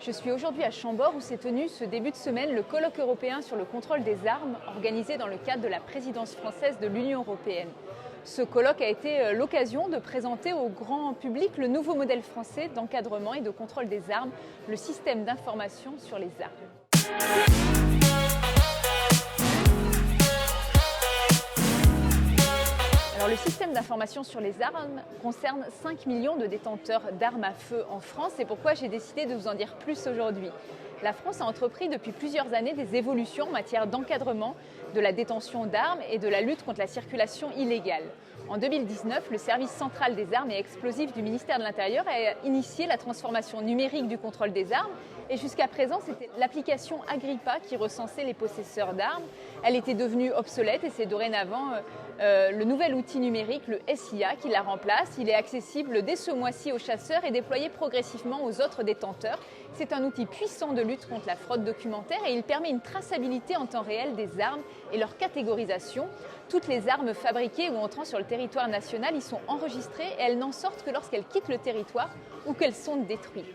Je suis aujourd'hui à Chambord où s'est tenu ce début de semaine le colloque européen sur le contrôle des armes organisé dans le cadre de la présidence française de l'Union européenne. Ce colloque a été l'occasion de présenter au grand public le nouveau modèle français d'encadrement et de contrôle des armes, le système d'information sur les armes. Alors, le système d'information sur les armes concerne 5 millions de détenteurs d'armes à feu en France. C'est pourquoi j'ai décidé de vous en dire plus aujourd'hui. La France a entrepris depuis plusieurs années des évolutions en matière d'encadrement de la détention d'armes et de la lutte contre la circulation illégale. En 2019, le service central des armes et explosifs du ministère de l'Intérieur a initié la transformation numérique du contrôle des armes. Et jusqu'à présent, c'était l'application Agrippa qui recensait les possesseurs d'armes. Elle était devenue obsolète et c'est dorénavant le nouvel outil numérique, le SIA, qui la remplace. Il est accessible dès ce mois-ci aux chasseurs et déployé progressivement aux autres détenteurs. C'est un outil puissant de lutte contre la fraude documentaire et il permet une traçabilité en temps réel des armes et leur catégorisation. Toutes les armes fabriquées ou entrant sur le territoire national y sont enregistrées et elles n'en sortent que lorsqu'elles quittent le territoire ou qu'elles sont détruites.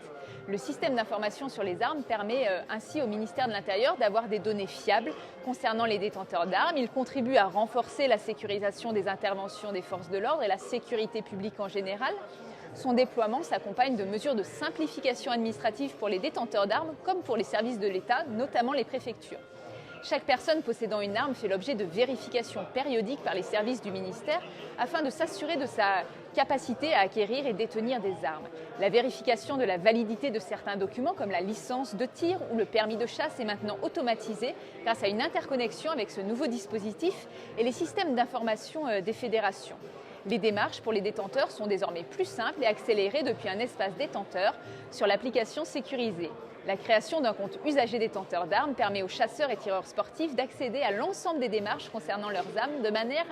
Le système d'information sur les armes permet ainsi au ministère de l'Intérieur d'avoir des données fiables concernant les détenteurs d'armes. Il contribue à renforcer la sécurisation des interventions des forces de l'ordre et la sécurité publique en général. Son déploiement s'accompagne de mesures de simplification administrative pour les détenteurs d'armes comme pour les services de l'État, notamment les préfectures. Chaque personne possédant une arme fait l'objet de vérifications périodiques par les services du ministère afin de s'assurer de sa capacité à acquérir et détenir des armes. La vérification de la validité de certains documents comme la licence de tir ou le permis de chasse est maintenant automatisée grâce à une interconnexion avec ce nouveau dispositif et les systèmes d'information des fédérations. Les démarches pour les détenteurs sont désormais plus simples et accélérées depuis un espace détenteur sur l'application sécurisée. La création d'un compte usager détenteur d'armes permet aux chasseurs et tireurs sportifs d'accéder à l'ensemble des démarches concernant leurs armes de manière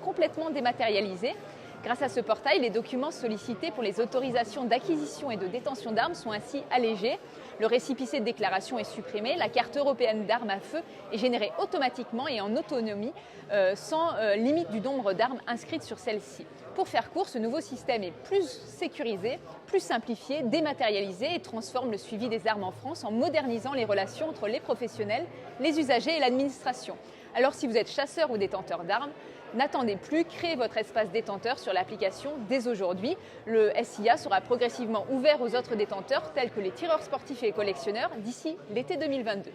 complètement dématérialisée. Grâce à ce portail, les documents sollicités pour les autorisations d'acquisition et de détention d'armes sont ainsi allégés. Le récépissé de déclaration est supprimé, la carte européenne d'armes à feu est générée automatiquement et en autonomie, sans limite du nombre d'armes inscrites sur celle-ci. Pour faire court, ce nouveau système est plus sécurisé, plus simplifié, dématérialisé et transforme le suivi des armes en France en modernisant les relations entre les professionnels, les usagers et l'administration. Alors si vous êtes chasseur ou détenteur d'armes, n'attendez plus, créez votre espace détenteur sur l'application dès aujourd'hui. Le SIA sera progressivement ouvert aux autres détenteurs tels que les tireurs sportifs et les collectionneurs d'ici l'été 2022.